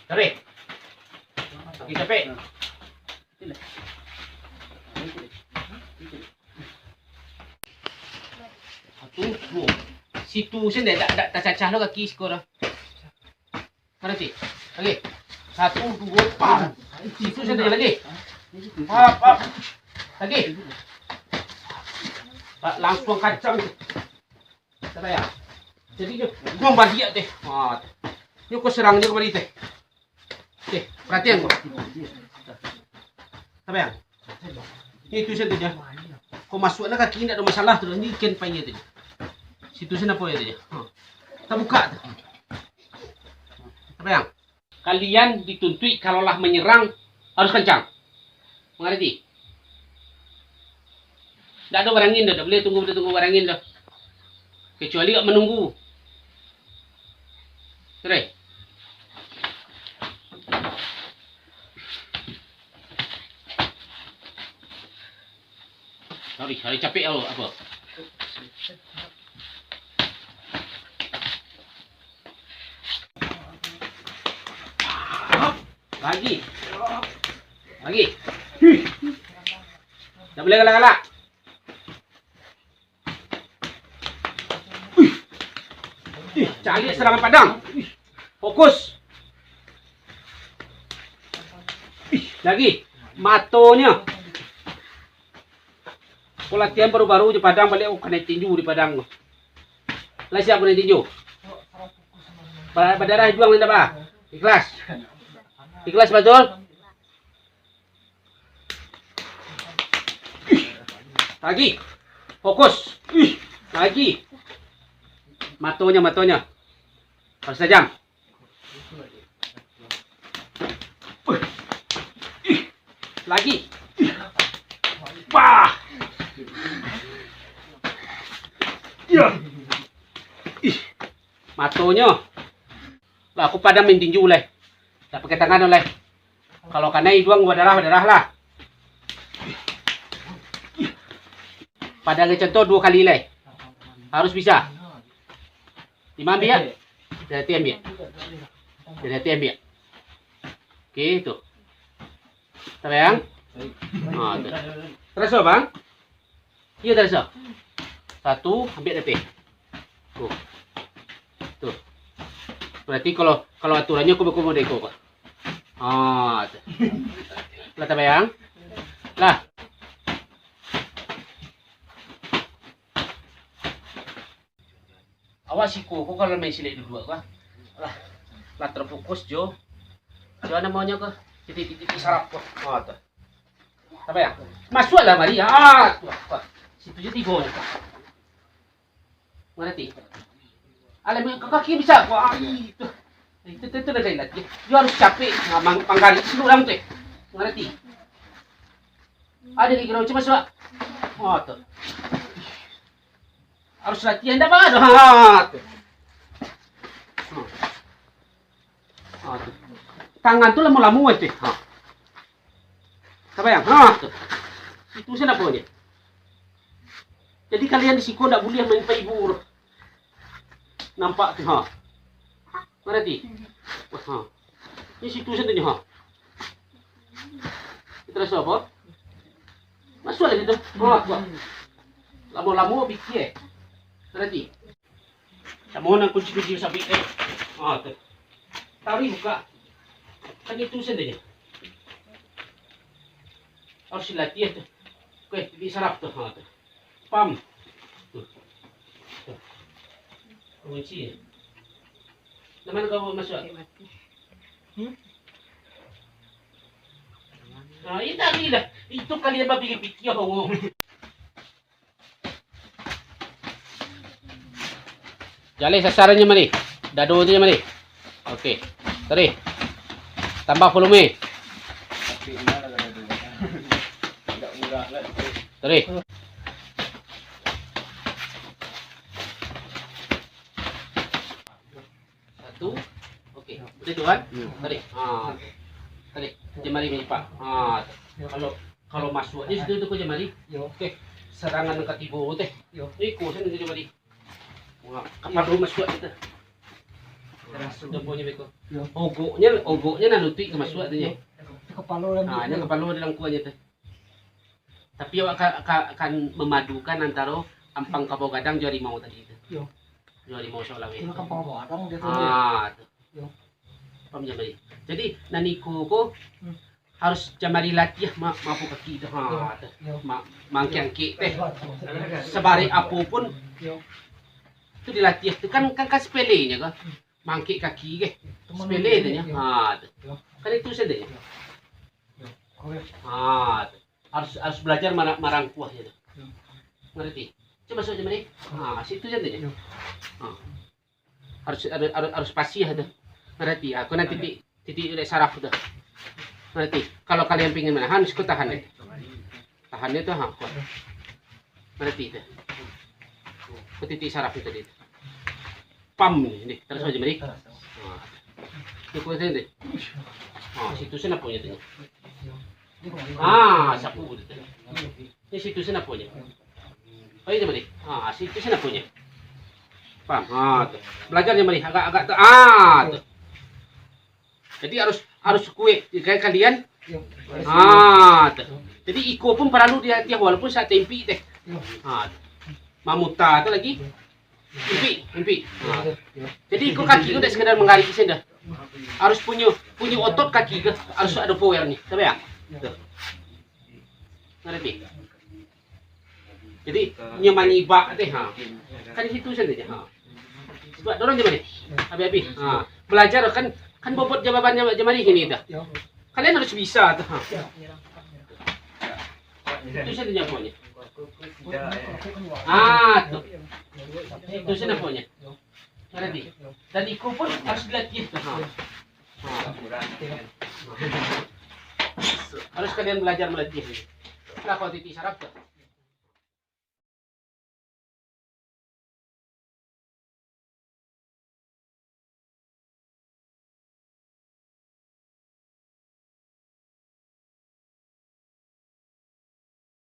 Tarik. Lagi capek. Satu, situ sini tak cacah lo kaki skor. Mana sih? Lagi. Satu, dua, pam. Situ sini lagi. Pap. Lagi. Langsung kacang. Apa ya? Jadi dia gombal dia teh. Yuk kau serang dia kembali teh. Teh, perhatian kau. Apa ya? Itu saja dia. Kau masuklah kaki tidak ada masalah tu. Ini ikan payah tu. Situ sana apa ya dia? Kita buka. Apa yang? Kalian dituntut kalaulah menyerang harus kencang. Mengerti? Tidak ada barangin dah. Boleh tunggu barangin dah. Kecuali tak menunggu. Cerai. Hari capek lo apa? Lagi. Tak boleh galak-galak. Cari serangan padang. Fokus. Lagi. Matonya. Kau latihan baru-baru di padang balik aku kena tinju di padang. Lah siap kena tinju. Berdarah juang tidak apa? Ikhlas. Ikhlas betul? Lagi. Fokus. Lagi. Matonya. Harus tajam. Lagi. Bah. Matonya. Lah aku pada main tinju leh. Tak pakai tangan oleh. Kalau kena hidung berdarah lah. Pada contoh 2 kali leh. Harus bisa. 5 ambil. Hati ambil. Oke, itu. Tahu yang? Terus bang? Iya terus. 1 ambil hati. Tuh. Berarti kalau aturannya kumpul deko kok. Lah tahu yang? Lah. Awas kok kalau main silat dua kah? Lah terfokus Jo. Jangan maunya kah? Titik sarap kok. Tuh. Apa ya? Masuklah Maria. Tuh. Situ je 3 nya. Mengerti? Alam kaki bisa kok. Itu dah jalan. Dia harus capek panggali seluruh teh. Mengerti? Ada lagi kalau cuma masuk. Tuh. Harus latihan dah apa? Tuh. Tuh. Tangan tu lamu-lamu aja. Apa yang? Tuh. Itu sana apa dia? Jadi kalian di siko tak boleh main ibu. Nampak tu Mengerti? Ini situ sana ni Kita rasa apa? Masuk lagi tu. Lamu-lamu fikir. Berarti tak mau nak kunci-kunci sampai tu. Tarik buka. Kan itu saja. Harus latihan tu. Okey, di saraf tu. Tu. Pam. Tu. Kunci. Nama kau masuk. Ini tadi lah. Itu kalian berfikir-fikir kau. Jali sasarannya mari. Dadunya mari. Okey. Tarik. Tambah volume. Tarik. Satu. Okey. Boleh tu kan? Tarik. Tarik. Jemari menyipak. Kalau masuk ni situ tu kau jemari. Okey. Serangan dekat tibu teh. Ikut sana jemari. Kapal rumah masuk kita. Ito po niya Beko. Ogoknya naluti ke masuk tu nya. Kepala lang. Ini kepala dalam kuahnya tu. Tapi awak akan memadukan antara ampang kabau gadang jual rimau tadi itu. Yo. Jual rimau seolah Ini kan bawa barang dia tu. tu. Yo. Paham jamari. Jadi naniku ko harus jamari latih mampu kaki tu. Tu. Mangkiang ki teh. Sebari apapun Yo. tu dilatih tu kan sepelenya kan. Mangkik kaki ke. Sepele tu nya. Tu. Kan itu saja. Tu. Harus belajar marang kuahnya tu. Ngerti? Coba masuk jamari. Situ saja tu nya. Harus pasti ada. Ngerti? Aku nanti titik udah saraf dah. Ngerti? Kalau kalian pingin menahan, aku tahan. Tahannya tuh kuat. Ngerti itu? Ke titik saraf itu tadi. Pam nih, terus aja mari. Ini kuat ini. Situ sana punya tuh. Sapu itu. Ini situ sana punya. Oh ini mari. Situ sana punya. Paham? Tuh. Belajarnya mari agak tuh. Tuh. Jadi harus kue kayak kalian. Tuh. Jadi iko pun perlu dia walaupun saat tempi teh. Mamuta itu lagi. Impi. Jadi iko kaki udah sekedar menggaris dah. Harus punya otot kaki ke harus ada powernya. Tahu ya? Tuh. Ngerti? Jadi nyamani bak teh kan di situ saja. Coba dorong jamari. Abi. Belajar kan bobot jawabannya jamari gini dah. Kalian harus bisa tuh. Itu saja jawabannya. Tuh. Itu saja jawabannya. Ngerti? Dan iku pun harus dilatih tuh. Harus kalian belajar melatih. Kenapa titik saraf tuh?